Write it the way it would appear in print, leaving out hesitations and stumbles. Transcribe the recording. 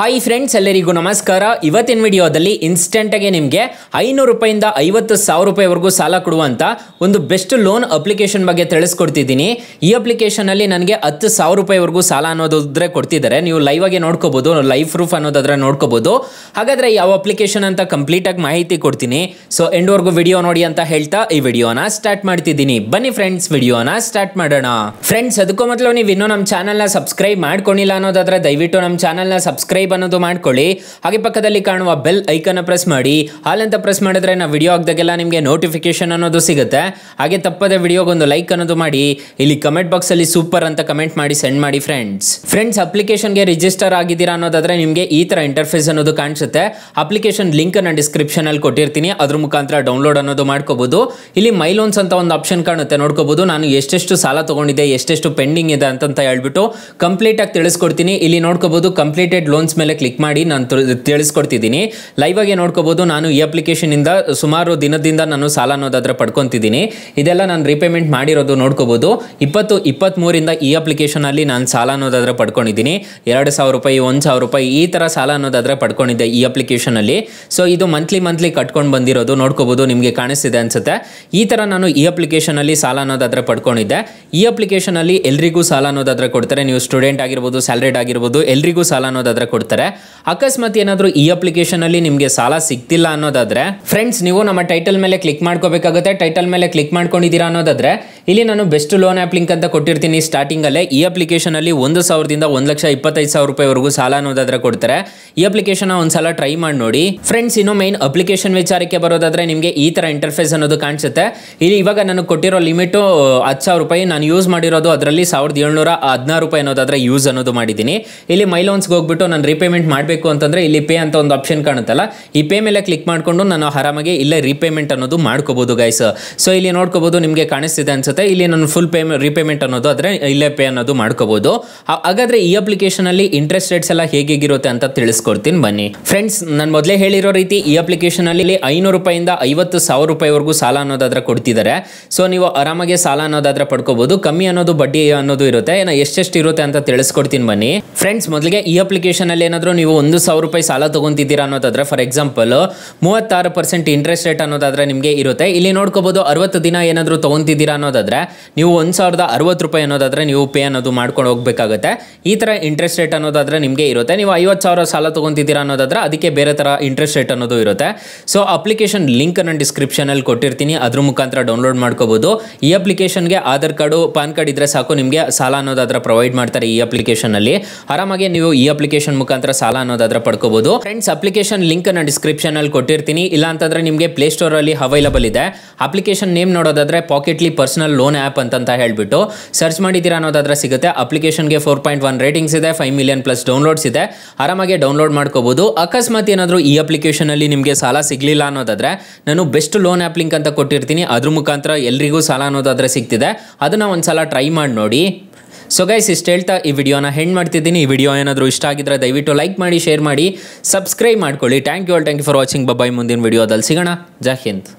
Hi friends, ಎಲ್ಲರಿಗೂ ನಮಸ್ಕಾರ. ಇವತ್ತಿನ ವಿಡಿಯೋದಲ್ಲಿ ಇನ್ಸ್ಟೆಂಟಾಗಿ ನಿಮಗೆ 500 ರೂಪಾಯಿಂದ 50,000 ರೂಪಾಯಿವರೆಗೂ ಸಾಲ ಕೊಡುವಂಥ ಒಂದು ಬೆಸ್ಟ್ ಲೋನ್ ಅಪ್ಲಿಕೇಶನ್ ಬಗ್ಗೆ ತಿಳಿಸ್ಕೊಡ್ತಿದ್ದೀನಿ. ಈ ಅಪ್ಲಿಕೇಶನಲ್ಲಿ ನನಗೆ 10,000 ರೂಪಾಯಿವರೆಗೂ ಸಾಲ ಅನ್ನೋದಾದ್ರೆ ಕೊಡ್ತಿದ್ದಾರೆ. ನೀವು ಲೈವ್ ಆಗಿ ನೋಡ್ಕೋಬಹುದು, ಲೈವ್ ಪ್ರೂಫ್ ಅನ್ನೋದಾದ್ರೆ ನೋಡ್ಕೋಬಹುದು. ಹಾಗಾದ್ರೆ ಯಾವ ಅಪ್ಲಿಕೇಶನ್ ಅಂತ ಕಂಪ್ಲೀಟ್ ಆಗಿ ಮಾಹಿತಿ ಕೊಡ್ತೀನಿ. ಸೊ ಎಂಡ್ವರೆಗೂ ವಿಡಿಯೋ ನೋಡಿ ಅಂತ ಹೇಳ್ತಾ ಈ ವಿಡಿಯೋನ ಸ್ಟಾರ್ಟ್ ಮಾಡ್ತಿದ್ದೀನಿ. ಬನ್ನಿ ಫ್ರೆಂಡ್ಸ್, ವಿಡಿಯೋನ ಸ್ಟಾರ್ಟ್ ಮಾಡೋಣ. ಫ್ರೆಂಡ್ಸ್, ಅದಕ್ಕೂ ಮೊದಲು ನೀವು ಇನ್ನೂ ನಮ್ಮ ಚಾನಲ್ನ ಸಬ್ಸ್ಕ್ರೈಬ್ ಮಾಡ್ಕೊಂಡಿಲ್ಲ ಅನ್ನೋದಾದ್ರೆ ದಯವಿಟ್ಟು ನಮ್ಮ ಚಾನಲ್ನ ಸಬ್ಸ್ಕ್ರೈಬ್ ಅನ್ನೋದು ಮಾಡ್ಕೊಳ್ಳಿ. ಹಾಗೆ ಪಕ್ಕದಲ್ಲಿ ಕಾಣುವ ಬೆಲ್ ಐಕನ್ ಪ್ರೆಸ್ ಮಾಡಿ. ಹಾಲಂತ ಪ್ರೆಸ್ ಮಾಡಿದ್ರೆ ನಾವು ವಿಡಿಯೋ ಹಾಕಿದಾಗೆಲ್ಲ ನಿಮಗೆ ನೋಟಿಫಿಕೇಶನ್ ಅನ್ನೋದು ಸಿಗುತ್ತೆ. ಹಾಗೆ ತಪ್ಪದೆ ವಿಡಿಯೋಗೊಂದು ಲೈಕ್ ಅನ್ನೋದು ಮಾಡಿ. ಇಲ್ಲಿ ಕಮೆಂಟ್ ಬಾಕ್ಸ್ ಅಲ್ಲಿ ಸೂಪರ್ ಅಂತ ಕಮೆಂಟ್ ಮಾಡಿ ಸೆಂಡ್ ಮಾಡಿ ಫ್ರೆಂಡ್ಸ್. ಅಪ್ಲಿಕೇಶನ್ಗೆ ರಿಜಿಸ್ಟರ್ ಆಗಿದ್ದೀರಾ ಅನ್ನೋದಾದ್ರೆ ನಿಮಗೆ ಈ ತರ ಇಂಟರ್ಫೇಸ್ ಅನ್ನೋದು ಕಾಣಿಸುತ್ತೆ. ಅಪ್ಲಿಕೇಶನ್ ಲಿಂಕ್ ನಾನು ಡಿಸ್ಕ್ರಿಪ್ಷನ್ ಅಲ್ಲಿ ಕೊಟ್ಟಿರ್ತೀನಿ, ಅದ್ರ ಮುಖಾಂತರ ಡೌನ್ಲೋಡ್ ಅನ್ನೋದು ಮಾಡ್ಕೋಬಹುದು. ಇಲ್ಲಿ ಮೈ ಲೋನ್ಸ್ ಅಂತ ಒಂದು ಆಪ್ಷನ್ ಕಾಣುತ್ತೆ, ನೋಡ್ಕೋಬಹುದು. ನಾನು ಎಷ್ಟೆಷ್ಟು ಸಾಲ ತಗೊಂಡಿದ್ದೆ, ಎಷ್ಟೆಷ್ಟು ಪೆಂಡಿಂಗ್ ಇದೆ ಅಂತ ಹೇಳ್ಬಿಟ್ಟು ಕಂಪ್ಲೀಟ್ ಆಗಿ ತಿಳಿಸ್ಕೊಡ್ತೀನಿ. ಇಲ್ಲಿ ನೋಡ್ಕೋಬಹುದು, ಕಂಪ್ಲೀಟೆಡ್ ಲೋನ್ಸ್ ಮೇಲೆ ಕ್ಲಿಕ್ ಮಾಡಿ ನಾನು ತಿಳಿಸ್ಕೊಡ್ತಿದ್ದೀನಿ. ಲೈವ್ ಆಗಿ ನೋಡ್ಕೋಬಹುದು. ನಾನು ಈ ಅಪ್ಲಿಕೇಶನ್ ಇಂದ ಸುಮಾರು ದಿನದಿಂದ ನಾನು ಸಾಲ ಅನ್ನೋದಾದ್ರೆ ಪಡ್ಕೊಂತಿದ್ದೀನಿ. ಇದೆಲ್ಲ ನಾನು ರೀಪೇಮೆಂಟ್ ಮಾಡಿರೋದು ನೋಡ್ಕೋಬಹುದು. 2023 ಈ ಅಪ್ಲಿಕೇಶನ್ ಅಲ್ಲಿ ನಾನು ಸಾಲ ಅನ್ನೋದಾದ್ರೆ ಪಡ್ಕೊಂಡಿದ್ದೀನಿ. 2,000 ರೂಪಾಯಿ, 1,000 ರೂಪಾಯಿ ಈ ತರ ಸಾಲ ಅನ್ನೋದಾದ್ರೆ ಪಡ್ಕೊಂಡಿದ್ದೆ ಈ ಅಪ್ಲಿಕೇಶನ್ ಅಲ್ಲಿ. ಸೊ ಇದು ಮಂತ್ಲಿ ಕಟ್ಕೊಂಡು ಬಂದಿರೋದು ನೋಡ್ಕೋಬಹುದು, ನಿಮಗೆ ಕಾಣಿಸ್ತಿದೆ ಅನ್ಸುತ್ತೆ. ಈ ತರ ನಾನು ಈ ಅಪ್ಲಿಕೇಶನ್ ಅಲ್ಲಿ ಸಾಲ ಅನ್ನೋದಾದ್ರೆ ಪಡ್ಕೊಂಡಿದ್ದೆ. ಈ ಅಪ್ಲಿಕೇಶನ್ ಅಲ್ಲಿ ಎಲ್ರಿಗೂ ಸಾಲ ಅನ್ನೋದಾದ್ರೆ ಕೊಡ್ತಾರೆ. ನೀವು ಸ್ಟೂಡೆಂಟ್ ಆಗಿರ್ಬೋದು, ಸ್ಯಾಲರಿಡ್ ಆಗಿರ್ಬೋದು, ಎಲ್ರಿಗೂ ಸಾಲ ಅನ್ನೋದಾದ್ರೆ ಕೊಡ್ತಾರೆ. ಅಕಸ್ಮಾತ್ ಏನಾದರೂ ಈ ಅಪ್ಲಿಕೇಶನ್ ಅಲ್ಲಿ ನಿಮಗೆ ಸಾಲ ಸಿಗ್ತಿಲ್ಲ ಅನ್ನೋದಾದ್ರೆ ಫ್ರೆಂಡ್ಸ್, ನೀವು ನಮ್ಮ ಟೈಟಲ್ ಮೇಲೆ ಕ್ಲಿಕ್ ಮಾಡ್ಕೋಬೇಕಾಗುತ್ತೆ. ಟೈಟಲ್ ಮೇಲೆ ಕ್ಲಿಕ್ ಮಾಡ್ಕೊಂಡಿದ್ದೀರಾ ಅನ್ನೋದಾದ್ರೆ ಇಲ್ಲಿ ನಾನು ಬೆಸ್ಟ್ ಲೋನ್ ಆ್ಯಪ್ ಲಿಂಕ್ ಅಂತ ಕೊಟ್ಟಿರ್ತೀನಿ ಸ್ಟಾರ್ಟಿಂಗ್ ಅಲ್ಲೇ. ಈ ಅಪ್ಲಿಕೇಶನ್ ಅಲ್ಲಿ 1,000ದಿಂದ 1,25,000 ರೂಪಾಯಿವರೆಗೂ ಸಾಲ ಅನ್ನೋದಾದ್ರೆ ಕೊಡ್ತಾರೆ. ಈ ಅಪ್ಲಿಕೇಶನ್ ಒಂದ್ಸಲ ಟ್ರೈ ಮಾಡಿ ನೋಡಿ ಫ್ರೆಂಡ್ಸ್. ಇನ್ನು ಮೈನ್ ಅಪ್ಲಿಕೇಶನ್ ವಿಚಾರಕ್ಕೆ ಬರೋದಾದ್ರೆ ನಿಮಗೆ ಈ ತರ ಇಂಟರ್ಫೇಸ್ ಅನ್ನೋದು ಕಾಣಿಸುತ್ತೆ. ಇಲ್ಲಿ ಇವಾಗ ನಾನು ಕೊಟ್ಟಿರೋ ಲಿಮಿಟ್ 10,000 ರೂಪಾಯಿ. ನಾನು ಯೂಸ್ ಮಾಡಿರೋದು ಅದರಲ್ಲಿ 1,716 ರೂಪಾಯಿ ಅನ್ನೋದಾದ್ರೆ ಯೂಸ್ ಅನ್ನೋದು ಮಾಡಿದ್ದೀನಿ. ಇಲ್ಲಿ ಮೈ ಲೋನ್ಸ್ಗೆ ಹೋಗ್ಬಿಟ್ಟು ನಾನು ರೀಪೇಮೆಂಟ್ ಮಾಡಬೇಕು ಅಂತಂದ್ರೆ ಇಲ್ಲಿ ಪೇ ಅಂತ ಒಂದು ಆಪ್ಷನ್ ಕಾಣುತ್ತಲ್ಲ, ಈ ಪೇ ಮೇಲೆ ಕ್ಲಿಕ್ ಮಾಡಿಕೊಂಡು ನಾನು ಆರಾಮಾಗಿ ಇಲ್ಲೇ ರೀಪೇಮೆಂಟ್ ಅನ್ನೋದು ಮಾಡ್ಕೋಬಹುದು ಗೈಸ್. ಸೊ ಇಲ್ಲಿ ನೋಡ್ಕೋಬಹುದು, ನಿಮಗೆ ಕಾಣಿಸ್ತಿದೆ ಅನ್ಸುತ್ತೆ. ಇಲ್ಲಿ ನಾನು ಫುಲ್ ರೀಪೇಮೆಂಟ್ ಅನ್ನೋದು ಆದ್ರೆ ಇಲ್ಲೇ ಪೇ ಅನ್ನೋದು ಮಾಡ್ಕೋಬಹುದು. ಹಾಗಾದ್ರೆ ಈ ಅಪ್ಲಿಕೇಶನ್ ಅಲ್ಲಿ ಇಂಟ್ರೆಸ್ಟ್ ರೇಟ್ಸ್ ಎಲ್ಲ ಹೇಗಿರುತ್ತೆ ಅಂತ ತಿಳಿಸ್ಕೊಡ್ತೀನಿ ಬನ್ನಿ ಫ್ರೆಂಡ್ಸ್. ನಾನು ಮೊದಲೇ ಹೇಳಿರೋ ರೀತಿ ಈ ಅಪ್ಲಿಕೇಶನ್ ಅಲ್ಲಿ 500 ರೂಪಾಯಿಂದ 50,000 ರೂಪಾಯಿವರೆಗೂ ಸಾಲ ಅನ್ನೋದಾದ್ರೆ ಕೊಡ್ತಿದ್ದಾರೆ. ಸೊ ನೀವು ಆರಾಮಾಗಿ ಸಾಲ ಅನ್ನೋದಾದ್ರೆ ಪಡ್ಕೋಬಹುದು. ಕಮ್ಮಿ ಅನ್ನೋದು ಬಡ್ಡಿ ಅನ್ನೋದು ಇರುತ್ತೆ. ಎಷ್ಟೆಷ್ಟು ಇರುತ್ತೆ ಅಂತ ತಿಳಿಸ್ಕೊಡ್ತೀನಿ ಬನ್ನಿ ಫ್ರೆಂಡ್ಸ್. ಮೊದಲಿಗೆ ಈ ಅಪ್ಲಿಕೇಶನ್ ಅಲ್ಲಿ ಏನಾದರೂ ನೀವು 1,000 ರೂಪಾಯಿ ಸಾಲ ತಗೊಂತಿದ್ದೀರಾ ಅನ್ನೋದಾದ್ರೆ ಫಾರ್ ಎಕ್ಸಾಂಪಲ್ 36% ಇಂಟ್ರೆಸ್ಟ್ ರೇಟ್ ಅನ್ನೋದಾದ್ರೆ ನಿಮಗೆ ಇರುತ್ತೆ. ಇಲ್ಲಿ ನೋಡ್ಕೋಬಹುದು, 60 ದಿನ ಏನಾದರೂ ತಗೊಂತಿದ್ದೀರಾ ಅನ್ನೋದಾದ್ರೆ ನೀವು 1,060 ರೂಪಾಯಿ ಅನ್ನೋದಾದ್ರೆ ನೀವು ಪೇ ಅನ್ನೋದು ಮಾಡ್ಕೊಂಡು ಹೋಗ್ಬೇಕಾಗುತ್ತೆ. ಈ ತರ ಇಂಟ್ರೆಸ್ಟ್ ರೇಟ್ ಅನ್ನೋದಾದ್ರೆ ನಿಮಗೆ ಇರುತ್ತೆ. ನೀವು 50,000 ಸಾಲ ತಗೊಂತಿದ್ದೀರಾ ಅನ್ನೋದಾದ್ರೆ ಅದಕ್ಕೆ ಬೇರೆ ತರ ಇಂಟ್ರೆಸ್ಟ್ ರೇಟ್ ಅನ್ನೋದು ಇರುತ್ತೆ. ಸೊ ಅಪ್ಲಿಕೇಶನ್ ಲಿಂಕ್ ನಾನು ಡಿಸ್ಕ್ರಿಪ್ಷನ್ ಅಲ್ಲಿ ಕೊಟ್ಟಿರ್ತೀನಿ, ಅದ್ರ ಮುಖಾಂತರ ಡೌನ್ಲೋಡ್ ಮಾಡ್ಕೋಬಹುದು. ಈ ಅಪ್ಲಿಕೇಶನ್ಗೆ ಆಧಾರ್ ಕಾರ್ಡು, ಪಾನ್ ಕಾರ್ಡ್ ಇದ್ರೆ ಸಾಕು, ನಿಮಗೆ ಸಾಲ ಅನ್ನೋದಾದ್ರೆ ಪ್ರೊವೈಡ್ ಮಾಡ್ತಾರೆ. ಈ ಅಪ್ಲಿಕೇಶನ್ ಅಲ್ಲಿ ಆರಾಮಾಗಿ ನೀವು ಈ ಅಪ್ಲಿಕೇಶನ್ ಮುಖಾಂತರ ಸಾಲ ಅನ್ನೋದಾದ್ರೆ ಪಡ್ಕೋಬಹುದು ಫ್ರೆಂಡ್ಸ್. ಅಪ್ಲಿಕೇಶನ್ ಲಿಂಕ್ ನಾನು ಡಿಸ್ಕ್ರಿಪ್ಷನ್ ಅಲ್ಲಿ ಕೊಟ್ಟಿರ್ತೀನಿ. ಇಲ್ಲ ಅಂತಂದ್ರೆ ನಿಮಗೆ ಪ್ಲೇ ಸ್ಟೋರ್ ಅಲ್ಲಿ ಅವೈಲಬಲ್ ಇದೆ. ಅಪ್ಲಿಕೇಶನ್ ನೇಮ್ ನೋಡೋದಾದ್ರೆ ಪಾಕೆಟ್ಲಿ ಪರ್ಸನಲ್ ಲೋನ್ ಆ್ಯಪ್ ಅಂತ ಹೇಳ್ಬಿಟ್ಟು ಸರ್ಚ್ ಮಾಡಿದ್ದೀರಾ ಅನ್ನೋದಾದ್ರೆ ಸಿಗುತ್ತೆ. ಅಪ್ಲಿಕೇಶನ್ಗೆ 4.1 ರೇಟಿಂಗ್ಸ್ ಇದೆ, 5 ಮಿಲಿಯನ್ ಪ್ಲಸ್ ಡೌನ್ಲೋಡ್ಸ್ ಇದೆ. ಆರಾಮಾಗಿ ಡೌನ್ಲೋಡ್ ಮಾಡ್ಕೋಬಹುದು. ಅಕಸ್ಮಾತ್ ಏನಾದರೂ ಈ ಅಪ್ಲಿಕೇಶನ್ ಅಲ್ಲಿ ನಿಮಗೆ ಸಾಲ ಸಿಗ್ಲಿಲ್ಲ ಅನ್ನೋದಾದ್ರೆ ನಾನು ಬೆಸ್ಟ್ ಲೋನ್ ಆ್ಯಪ್ ಲಿಂಕ್ ಅಂತ ಕೊಟ್ಟಿರ್ತೀನಿ, ಅದ್ರ ಮುಖಾಂತರ ಎಲ್ರಿಗೂ ಸಾಲ ಅನ್ನೋದಾದ್ರೆ ಸಿಗ್ತಿದೆ. ಅದನ್ನ ಒಂದ್ಸಲ ಟ್ರೈ ಮಾಡಿ ನೋಡಿ. ಸೊ ಗೈಸ್, ಇಷ್ಟು ಹೇಳ್ತಾ ಈ ವಿಡಿಯೋನ ಹೆಂಡ್ ಮಾಡ್ತಿದ್ದೀನಿ. ಈ ವಿಡಿಯೋ ಏನಾದರೂ ಇಷ್ಟ ಆಗಿದ್ರೆ ದಯವಿಟ್ಟು ಲೈಕ್ ಮಾಡಿ, ಶೇರ್ ಮಾಡಿ, ಸಬ್ಸ್ಕ್ರೈಬ್ ಮಾಡ್ಕೊಳ್ಳಿ. Thank you for watching. Bye. ಮುಂದಿನ ವಿಡಿಯೋದಲ್ಲಿ ಸಿಗೋಣ. ಜೈ ಹಿಂದ್.